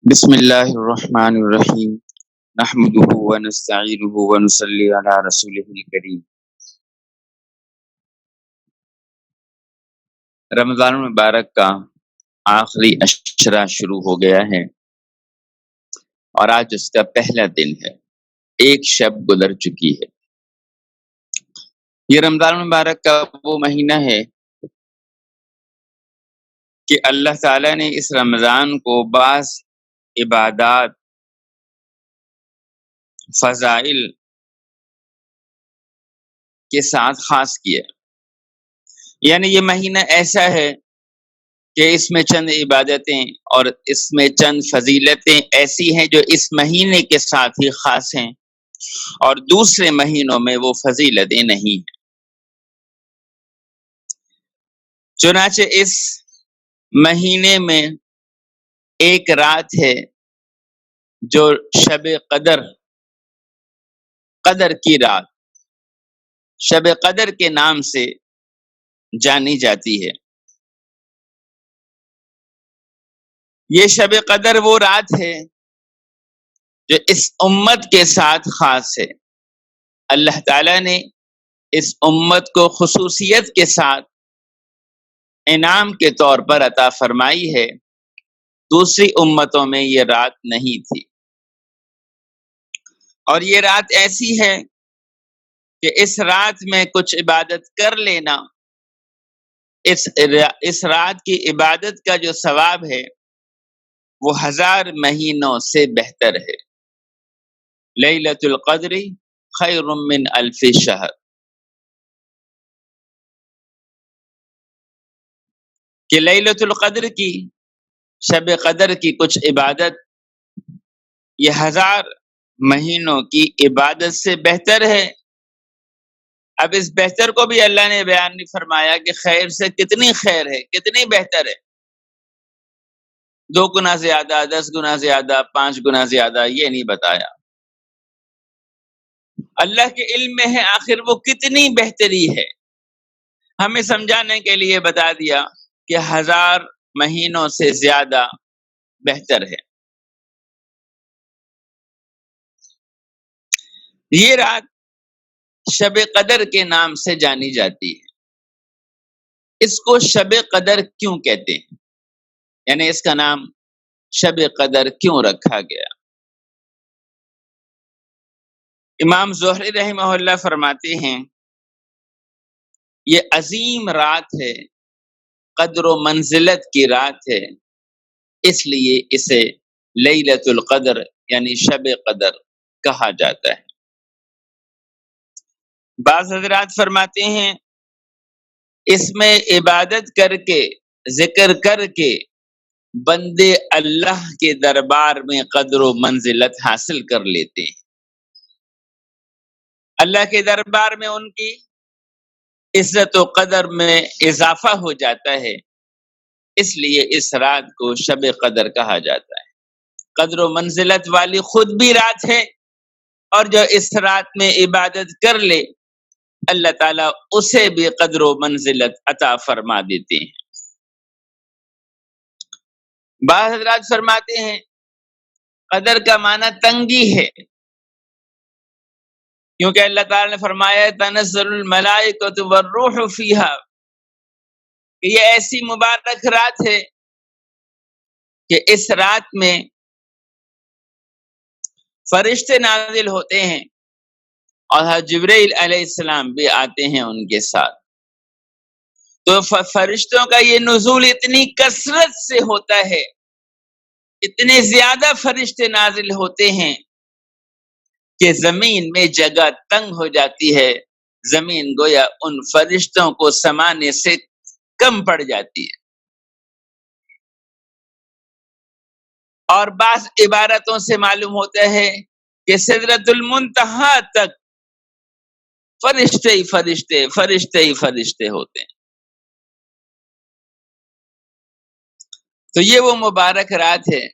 بسم اللہ الرحمن الرحیم نحمده ونستعینه ونصلی علی رسولہ الکریم۔ رمضان المبارک کا آخری عشرہ شروع ہو گیا ہے اور آج اس کا پہلا دن ہے۔ ایک شب گزر چکی ہے۔ یہ رمضان المبارک کا وہ مہینہ ہے کہ اللہ تعالیٰ نے اس رمضان کو بعض عبادات، فضائل کے ساتھ خاص کیا۔ یعنی یہ مہینہ ایسا ہے کہ اس میں چند عبادتیں اور اس میں چند فضیلتیں ایسی ہیں جو اس مہینے کے ساتھ ہی خاص ہیں اور دوسرے مہینوں میں وہ فضیلتیں نہیں ہیں۔ چنانچہ اس مہینے میں ایک رات ہے جو شب قدر کی رات، شب قدر کے نام سے جانی جاتی ہے۔ یہ شب قدر وہ رات ہے جو اس امت کے ساتھ خاص ہے۔ اللہ تعالیٰ نے اس امت کو خصوصیت کے ساتھ انعام کے طور پر عطا فرمائی ہے۔ دوسری امتوں میں یہ رات نہیں تھی، اور یہ رات ایسی ہے کہ اس رات میں کچھ عبادت کر لینا، اس رات کی عبادت کا جو ثواب ہے وہ 1000 مہینوں سے بہتر ہے۔ لیلۃ القدر خیر من الف شہر، کہ لیلۃ القدر کی، شب قدر کی کچھ عبادت یہ 1000 مہینوں کی عبادت سے بہتر ہے۔ اب اس بہتر کو بھی اللہ نے بیان نہیں فرمایا کہ خیر سے کتنی خیر ہے، کتنی بہتر ہے، 2 گنا زیادہ، 10 گنا زیادہ، 5 گنا زیادہ، یہ نہیں بتایا۔ اللہ کے علم میں ہے آخر وہ کتنی بہتری ہے، ہمیں سمجھانے کے لیے بتا دیا کہ 1000 مہینوں سے زیادہ بہتر ہے۔ یہ رات شب قدر کے نام سے جانی جاتی ہے۔ اس کو شب قدر کیوں کہتے ہیں، یعنی اس کا نام شب قدر کیوں رکھا گیا؟ امام زہری رحمہ اللہ فرماتے ہیں یہ عظیم رات ہے، قدر و منزلت کی رات ہے، اس لیے اسے لیلۃ القدر یعنی شب قدر کہا جاتا ہے۔ بعض حضرات فرماتے ہیں اس میں عبادت کر کے، ذکر کر کے بندے اللہ کے دربار میں قدر و منزلت حاصل کر لیتے ہیں، اللہ کے دربار میں ان کی عزت و قدر میں اضافہ ہو جاتا ہے، اس لیے اس رات کو شب قدر کہا جاتا ہے۔ قدر و منزلت والی خود بھی رات ہے، اور جو اس رات میں عبادت کر لے اللہ تعالیٰ اسے بھی قدر و منزلت عطا فرما دیتے ہیں۔ بعض حضرات فرماتے ہیں قدر کا معنی تنگی ہے، کیونکہ اللہ تعالیٰ نے فرمایا تنزل الملائکۃ والروح فیہا، کہ یہ ایسی مبارک رات ہے کہ اس رات میں فرشتے نازل ہوتے ہیں اور حضرت جبرائیل علیہ السلام بھی آتے ہیں ان کے ساتھ۔ تو فرشتوں کا یہ نزول اتنی کثرت سے ہوتا ہے، اتنے زیادہ فرشتے نازل ہوتے ہیں کہ زمین میں جگہ تنگ ہو جاتی ہے، زمین گویا ان فرشتوں کو سمانے سے کم پڑ جاتی ہے۔ اور بعض عبارتوں سے معلوم ہوتا ہے کہ سدرۃ المنتہا تک فرشتے ہی فرشتے، فرشتے ہی فرشتے ہوتے ہیں۔ تو یہ وہ مبارک رات ہے،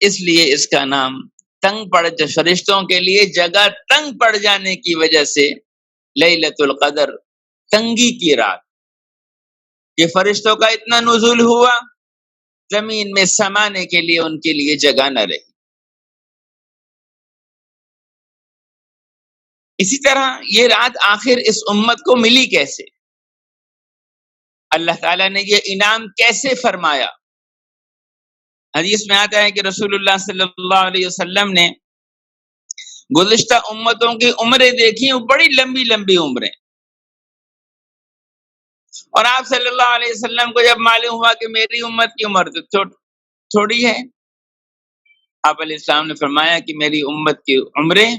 اس لیے اس کا نام تنگ پڑ، فرشتوں کے لیے جگہ تنگ پڑ جانے کی وجہ سے لیلۃ القدر، تنگی کی رات، یہ فرشتوں کا اتنا نزول ہوا زمین میں سمانے کے لیے ان کے لیے جگہ نہ رہی۔ اسی طرح یہ رات آخر اس امت کو ملی کیسے؟ اللہ تعالیٰ نے یہ انعام کیسے فرمایا؟ حدیث میں آتا ہے کہ رسول اللہ صلی اللہ علیہ وسلم نے گزشتہ امتوں کی عمریں دیکھی، بڑی لمبی لمبی عمریں، اور آپ صلی اللہ علیہ وسلم کو جب معلوم ہوا کہ میری امت کی عمر تو تھوڑی ہے، آپ علیہ السلام نے فرمایا کہ میری امت کی عمریں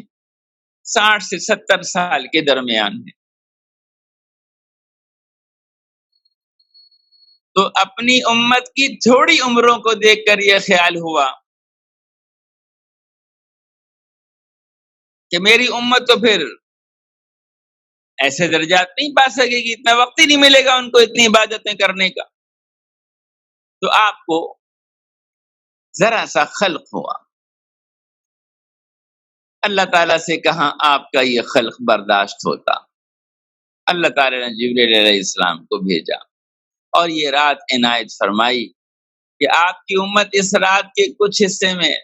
60 سے 70 سال کے درمیان ہیں۔ تو اپنی امت کی تھوڑی عمروں کو دیکھ کر یہ خیال ہوا کہ میری امت تو پھر ایسے درجات نہیں پا سکے گی، اتنا وقت ہی نہیں ملے گا ان کو اتنی عبادتیں کرنے کا۔ تو آپ کو ذرا سا خلق ہوا، اللہ تعالیٰ سے کہاں آپ کا یہ خلق برداشت ہوتا؟ اللہ تعالیٰ نے جبریل علیہ السلام کو بھیجا اور یہ رات عنایت فرمائی کہ آپ کی امت اس رات کے کچھ حصے میں،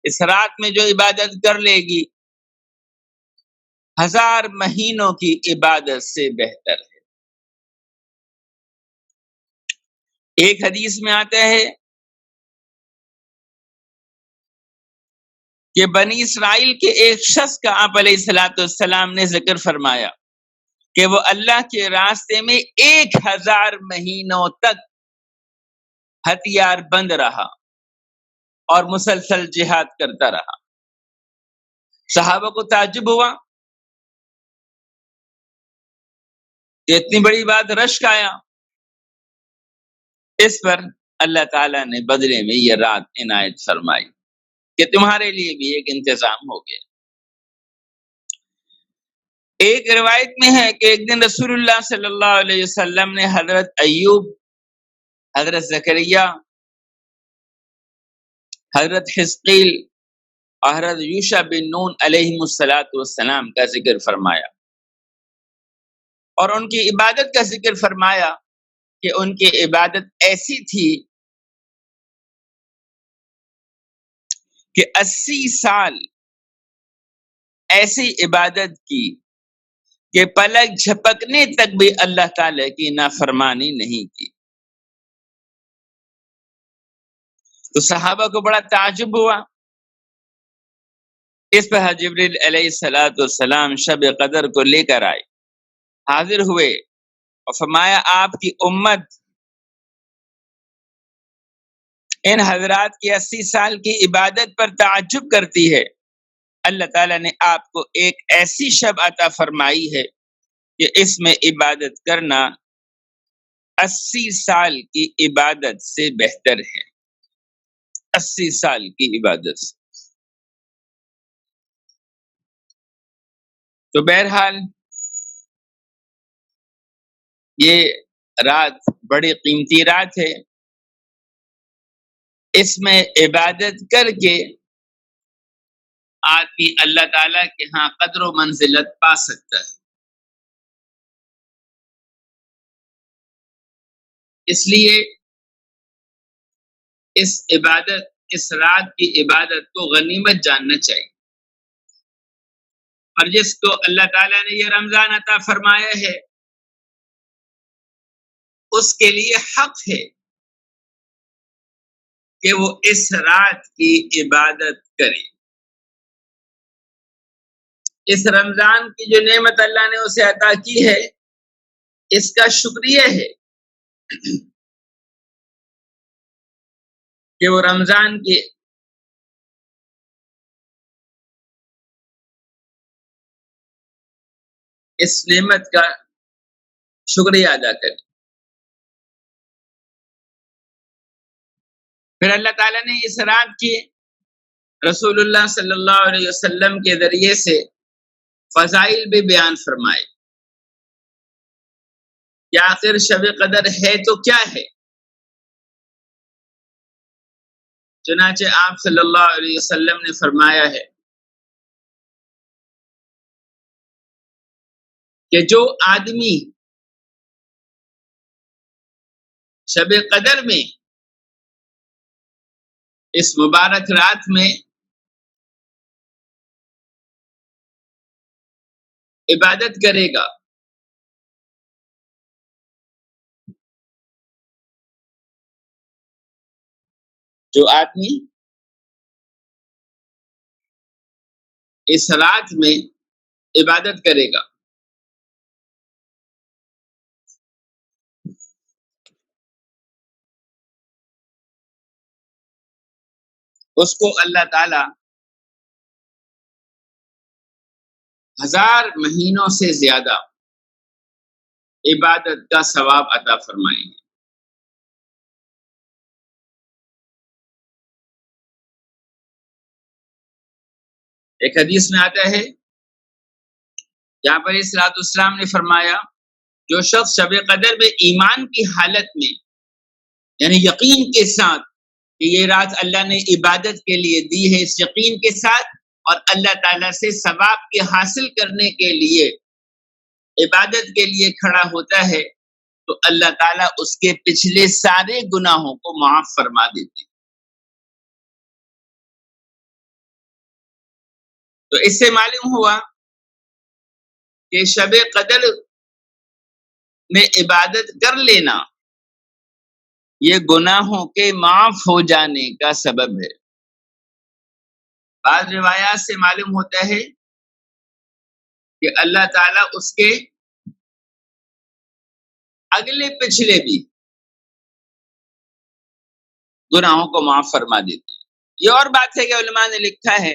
اس رات میں جو عبادت کر لے گی 1000 مہینوں کی عبادت سے بہتر ہے۔ ایک حدیث میں آتا ہے کہ بنی اسرائیل کے ایک شخص کا آپ علیہ الصلوۃ والسلام نے ذکر فرمایا کہ وہ اللہ کے راستے میں 1000 مہینوں تک ہتھیار بند رہا اور مسلسل جہاد کرتا رہا۔ صحابہ کو تعجب ہوا کہ اتنی بڑی بات، رشک آیا۔ اس پر اللہ تعالیٰ نے بدلے میں یہ رات عنایت فرمائی کہ تمہارے لیے بھی ایک انتظام ہو گیا۔ ایک روایت میں ہے کہ ایک دن رسول اللہ صلی اللہ علیہ وسلم نے حضرت ایوب، حضرت زکریا، حضرت حزقیل اور حضرت یوشع بن نون علیہ السلام کا ذکر فرمایا اور ان کی عبادت کا ذکر فرمایا کہ ان کی عبادت ایسی تھی کہ 80 سال ایسی عبادت کی کہ پلک جھپکنے تک بھی اللہ تعالی کی نافرمانی نہیں کی۔ تو صحابہ کو بڑا تعجب ہوا۔ اس پر جبریل علیہ السلام شب قدر کو لے کر آئے، حاضر ہوئے اور فرمایا آپ کی امت ان حضرات کی 80 سال کی عبادت پر تعجب کرتی ہے، اللہ تعالیٰ نے آپ کو ایک ایسی شب عطا فرمائی ہے کہ اس میں عبادت کرنا 80 سال کی عبادت سے بہتر ہے۔ 80 سال کی عبادت سے۔ تو بہرحال یہ رات بڑی قیمتی رات ہے، اس میں عبادت کر کے آدمی اللہ تعالیٰ کے ہاں قدر و منزلت پا سکتا ہے۔ اس لیے اس رات کی عبادت کو غنیمت جاننا چاہیے، اور جس کو اللہ تعالیٰ نے یہ رمضان عطا فرمایا ہے اس کے لیے حق ہے کہ وہ اس رات کی عبادت کرے۔ اس رمضان کی جو نعمت اللہ نے اسے عطا کی ہے اس کا شکریہ ہے کہ وہ رمضان کی اس نعمت کا شکریہ ادا کرے۔ پھر اللہ تعالیٰ نے اس رات کی رسول اللہ صلی اللہ علیہ وسلم کے ذریعے سے فضائل بھی بیان فرمائے کہ آخر شب قدر ہے تو کیا ہے۔ چنانچہ آپ صلی اللہ علیہ وسلم نے فرمایا ہے کہ جو آدمی شب قدر میں اس مبارک رات میں عبادت کرے گا، جو آدمی اس رات میں عبادت کرے گا، اس کو اللہ تعالی 1000 مہینوں سے زیادہ عبادت کا ثواب عطا فرمائیں گے۔ ایک حدیث میں آتا ہے جہاں پر صلوات والسلام نے فرمایا جو شخص شب قدر میں ایمان کی حالت میں یعنی یقین کے ساتھ کہ یہ رات اللہ نے عبادت کے لیے دی ہے، اس یقین کے ساتھ اور اللہ تعالیٰ سے ثواب کے حاصل کرنے کے لیے عبادت کے لیے کھڑا ہوتا ہے تو اللہ تعالیٰ اس کے پچھلے سارے گناہوں کو معاف فرما دیتے ہیں۔ تو اس سے معلوم ہوا کہ شب قدر میں عبادت کر لینا یہ گناہوں کے معاف ہو جانے کا سبب ہے۔ بعض روایات سے معلوم ہوتا ہے کہ اللہ تعالیٰ اس کے اگلے پچھلے بھی گناہوں کو معاف فرما دیتے ہیں۔ یہ اور بات ہے کہ علماء نے لکھا ہے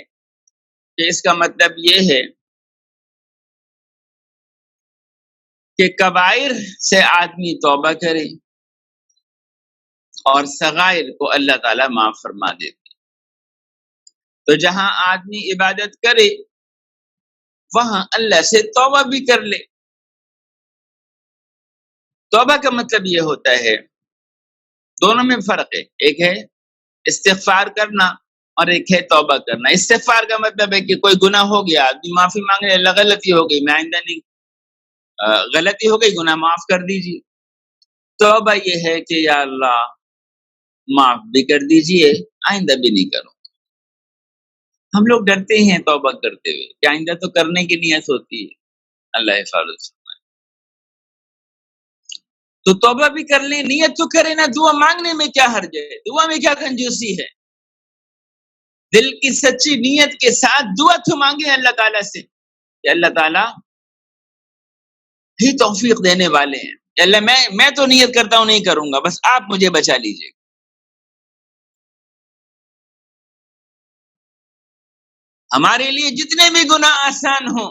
کہ اس کا مطلب یہ ہے کہ کبائر سے آدمی توبہ کرے اور صغائر کو اللہ تعالیٰ معاف فرما دیتے۔ تو جہاں آدمی عبادت کرے وہاں اللہ سے توبہ بھی کر لے۔ توبہ کا مطلب یہ ہوتا ہے، دونوں میں فرق ہے، ایک ہے استغفار کرنا اور ایک ہے توبہ کرنا۔ استغفار کا مطلب ہے کہ کوئی گناہ ہو گیا، آدمی معافی مانگ رہے، اللہ غلطی ہو گئی، میں آئندہ نہیں، غلطی ہو گئی، گناہ معاف کر دیجیے۔ توبہ یہ ہے کہ یا اللہ معاف بھی کر دیجیے، آئندہ بھی نہیں کروں۔ ہم لوگ ڈرتے ہیں توبہ کرتے ہوئے کہ آئندہ تو کرنے کی نیت ہوتی ہے، اللہ حفاظت سے۔ تو توبہ بھی کر لیں، نیت تو کرے نا، دعا مانگنے میں کیا حرج ہے، دعا میں کیا کنجوسی ہے؟ دل کی سچی نیت کے ساتھ دعا تو مانگے اللہ تعالیٰ سے کہ اللہ تعالیٰ ہی توفیق دینے والے ہیں کہ اللہ میں تو نیت کرتا ہوں نہیں کروں گا، بس آپ مجھے بچا لیجیے۔ ہمارے لیے جتنے بھی گناہ آسان ہوں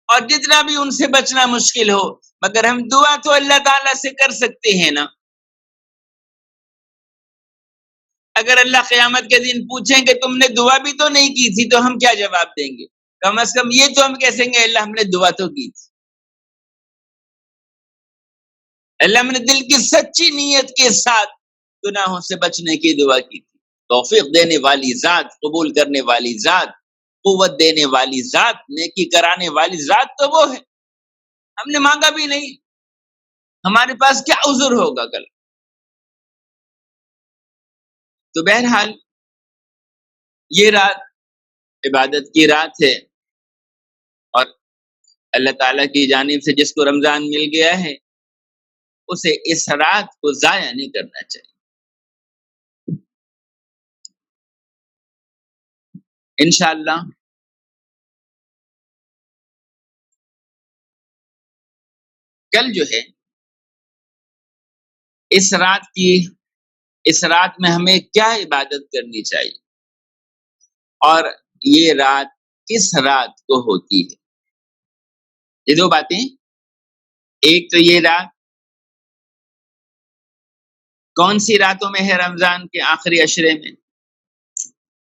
اور جتنا بھی ان سے بچنا مشکل ہو، مگر ہم دعا تو اللہ تعالیٰ سے کر سکتے ہیں نا۔ اگر اللہ قیامت کے دن پوچھیں کہ تم نے دعا بھی تو نہیں کی تھی تو ہم کیا جواب دیں گے؟ کم از کم یہ تو ہم کہہ سکیں گے اللہ ہم نے دعا تو کی تھی، اللہ ہم نے دل کی سچی نیت کے ساتھ گناہوں سے بچنے کی دعا کی تھی۔ توفیق دینے والی ذات، قبول کرنے والی ذات، قوت دینے والی ذات، نیکی کرانے والی ذات تو وہ ہے، ہم نے مانگا بھی نہیں، ہمارے پاس کیا عذر ہوگا کل؟ تو بہرحال یہ رات عبادت کی رات ہے اور اللہ تعالیٰ کی جانب سے جس کو رمضان مل گیا ہے اسے اس رات کو ضائع نہیں کرنا چاہیے۔ انشاءاللہ کل جو ہے اس رات میں ہمیں کیا عبادت کرنی چاہیے اور یہ رات کس رات کو ہوتی ہے، یہ دو باتیں، ایک تو یہ رات کون سی راتوں میں ہے رمضان کے آخری عشرے میں،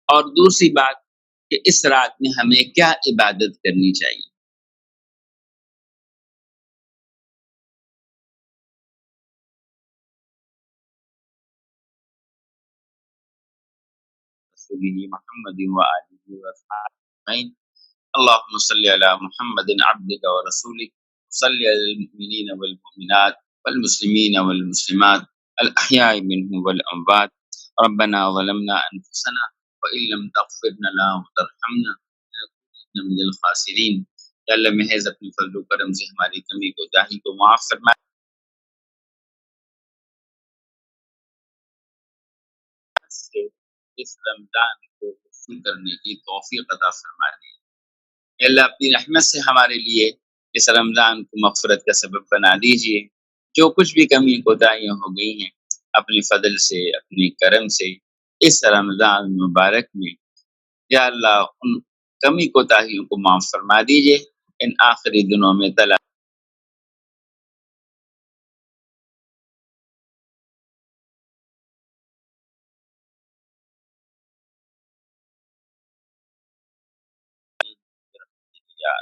اور دوسری بات کہ اس رات میں ہمیں کیا عبادت کرنی چاہیے۔ محمد وآلہ وصحبہ اللهم صل على محمد عبدك ورسولك صل على المؤمنين والمؤمنات والمسلمين والمسلمات الأحياء منهم والأموات ربنا ظلمنا انفسنا وان لم تغفر لنا وترحمنا لنكونن من الخاسرین۔ یا اللہ محض اپنے فضل و کرم سے ہماری کمی کوتاہی کو معاف فرما، سے اس رمضان کو وصول کرنے کی توفیق عطا فرما دی۔ اے اللہ اپنی رحمت سے ہمارے لیے اس رمضان کو مغفرت کا سبب بنا دیجئے۔ جو کچھ بھی کمی کوتاہیاں ہو گئی ہیں اپنے فضل سے، اپنے کرم سے اس رمضان مبارک میں، یا اللہ ان کمی کوتاہیوں کو معاف فرما دیجئے۔ ان آخری دنوں میں یا